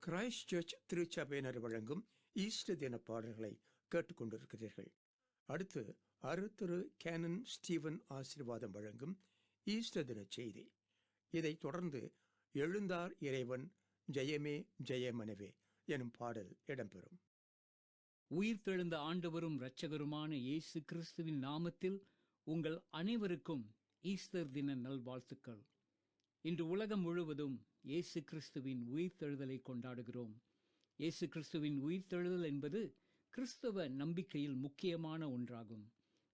Christ search திருச்சபையினர் வழங்கும் Easter தின பாடல்களை கேட்டுக்கொண்டிருக்கிறீர்கள். அடுத்து அருத்திரு கேனன் ஸ்டீவன் ஆசீர்வாதம் வழங்கும் ஈஸ்டர் தின செய்தி. இதைத் தொடர்ந்து எழுந்தார் இறைவன் ஜெயமே ஜெயமனவே எனும் பாடல் இடம்பெறும். உயிர்த்தெழுந்த ஆண்டவரும் இரட்சகருமான இயேசு கிறிஸ்துவின் நாமத்தில் உங்கள் அனைவருக்கும் ஈஸ்டர் தின நல்வாழ்த்துக்கள். இன்று உலகம் முழுவதும் இயேசு கிறிஸ்துவின் உயிர்த்தெழுதலை கொண்டாடுகிறோம். இயேசு கிறிஸ்துவின் உயிர்த்தெழுதல் என்பது கிறிஸ்தவ நம்பிக்கையில் முக்கியமான ஒன்றாகும்.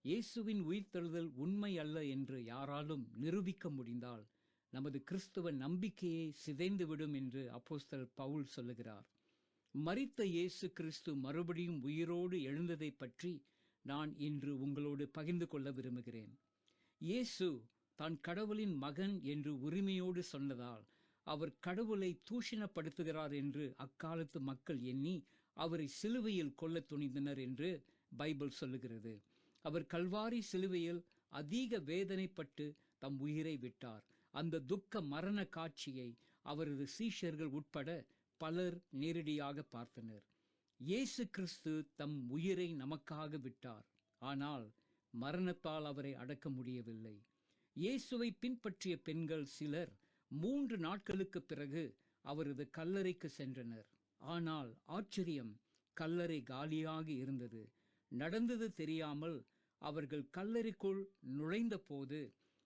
இயேசுவின் உயிர்த்தெழுதல் உண்மை அல்ல என்று யாராலும் நிரூபிக்க முடிந்தால் நமது கிறிஸ்தவ நம்பிக்கையை சிதைந்துவிடும் என்று அப்போஸ்தலர் பவுல் சொல்லுகிறார். மரித்த இயேசு கிறிஸ்து மறுபடியும் உயிரோடு எழுந்ததை பற்றி நான் இன்று உங்களோடு பகிர்ந்து கொள்ள விரும்புகிறேன். இயேசு தான் கடவுளின் மகன் என்று உரிமையோடு சொன்னதால் அவர் கடவுளை தூஷணப்படுத்துகிறார் என்று அக்காலத்து மக்கள் எண்ணி அவரை சிலுவையில் கொல்ல துணிந்தனர் என்று பைபிள் சொல்லுகிறது. அவர் கல்வாரி சிலுவையில் அதிக வேதனைப்பட்டு தம் உயிரை விட்டார். அந்த துக்க மரண காட்சியை அவரது சீஷர்கள் உட்பட பலர் நேரடியாக பார்த்தனர். இயேசு கிறிஸ்து தம் உயிரை நமக்காக விட்டார். ஆனால் மரணத்தால் அவரை அடக்க முடியவில்லை. இயேசுவை பின்பற்றிய பெண்கள் சிலர் 3 நாட்களுக்கு பிறகு அவரது கல்லறைக்கு சென்றனர். ஆனால் ஆச்சரியம், கல்லறை காலியாக இருந்தது. நடந்தது தெரியாமல் அவர்கள் கல்லறைக்குள் நுழைந்த போது,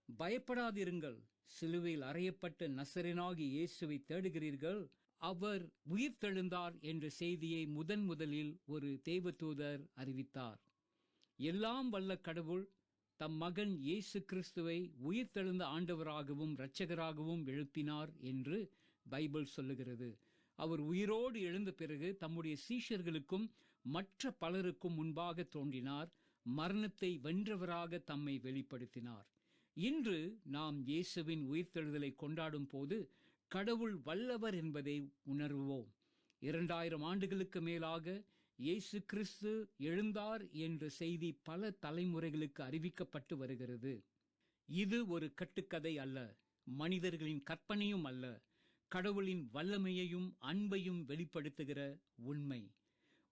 பயப்படாதிருங்கள், சிலுவையில் அறையப்பட்ட நசரேயனாகிய இயேசுவை தேடுகிறீர்கள், அவர் உயிர்த்தெழுந்தார் என்ற செய்தியை முதலில் ஒரு தேவதூதர் அறிவித்தார். எல்லாம் வல்ல கடவுள் தம் மகன் இயேசு கிறிஸ்துவை உயிர்த்தெழுந்த ஆண்டவராகவும் இரட்சகராகவும் எழுப்பினார் என்று பைபிள் சொல்லுகிறது. அவர் உயிரோடு எழுந்த பிறகு தம்முடைய சீஷர்களுக்கும் மற்ற பலருக்கும் முன்பாக தோன்றினார். மரணத்தை வென்றவராக தம்மை வெளிப்படுத்தினார். இன்று நாம் இயேசுவின் உயிர்த்தெழுதலை கொண்டாடும் போது கடவுள் வல்லவர் என்பதை உணர்வோம். 2000 ஆண்டுகளுக்கு மேலாக இயேசு கிறிஸ்து எழுந்தார் என்ற செய்தி பல தலைமுறைகளுக்கு அறிவிக்கப்பட்டு வருகிறது. இது ஒரு கட்டுக்கதை அல்ல, மனிதர்களின் கற்பனையும் அல்ல, கடவுளின் வல்லமையையும் அன்பையும் வெளிப்படுத்துகிற உண்மை.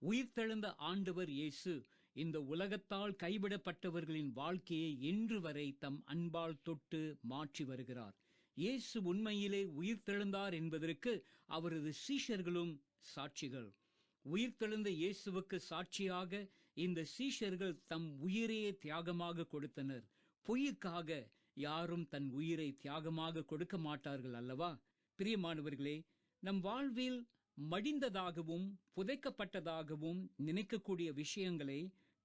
உயிர்த்தெழுந்த ஆண்டவர் இயேசு இந்த உலகத்தால் கைவிடப்பட்டவர்களின் வாழ்க்கையை இன்று வரை தம் அன்பால் தொட்டு மாற்றி வருகிறார். இயேசு உண்மையிலே உயிர்த்தெழுந்தார் என்பதற்கு அவரது சீஷர்களும் சாட்சிகள். உயிர்த்தெழுந்த இயேசுவுக்கு சாட்சியாக இந்த சீஷர்கள் தம் உயிரையே தியாகமாக கொடுத்தனர். பொய்யுக்காக யாரும் தன் உயிரை தியாகமாக கொடுக்க மாட்டார்கள் அல்லவா? பிரியமானவர்களே, நம் வாழ்வில் மடிந்ததாகவும் புதைக்கப்பட்டதாகவும் நினைக்கக்கூடிய விஷயங்களை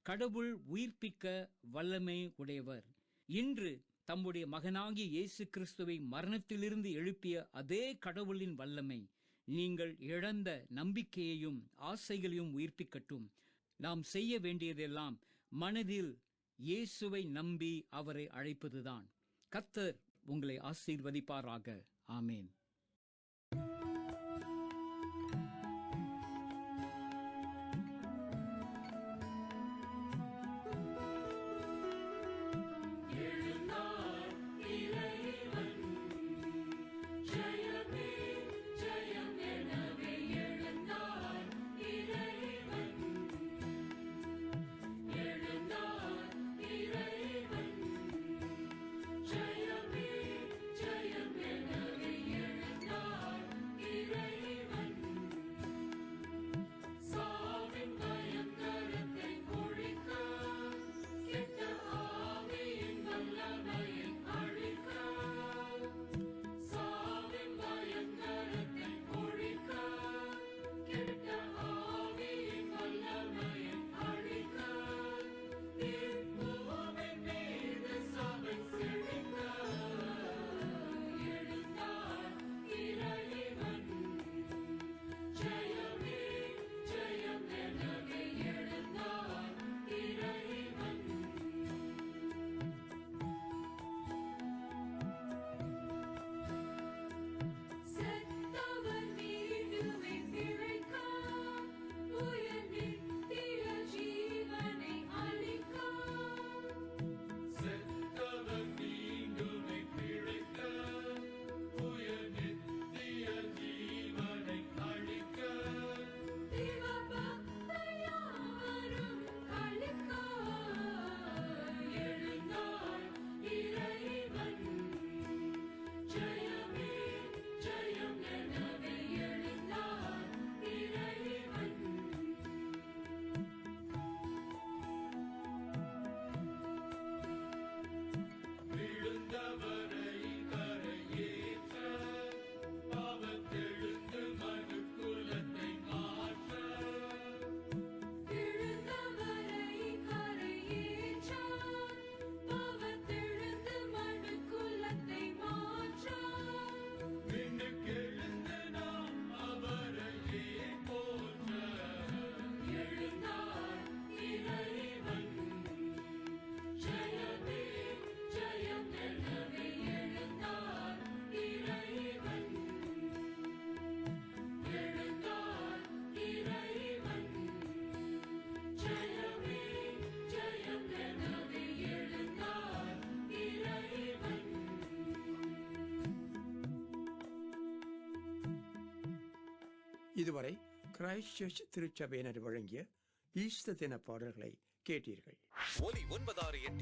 கடவுள் உயிர்ப்பிக்க வல்லமை உடையவர். இன்று தம்முடைய மகனாகிய இயேசு கிறிஸ்துவை மரணத்திலிருந்து எழுப்பிய அதே கடவுளின் வல்லமை நீங்கள் இழந்த நம்பிக்கையையும் ஆசைகளையும் உயிர்ப்பிக்கட்டும். நாம் செய்ய வேண்டியதெல்லாம் மனதில் இயேசுவை நம்பி அவரை அழைப்பதுதான். கர்த்தர் உங்களை ஆசீர்வதிப்பாராக. ஆமேன். ஜெயமே ஜெயம் எனவே இதுவரை கிரைஸ்ட் சர்ச் திருச்சபையினர் வழங்கிய ஈஸ்டர் தின பாடல்களை கேட்டீர்கள். ஒலி 96.8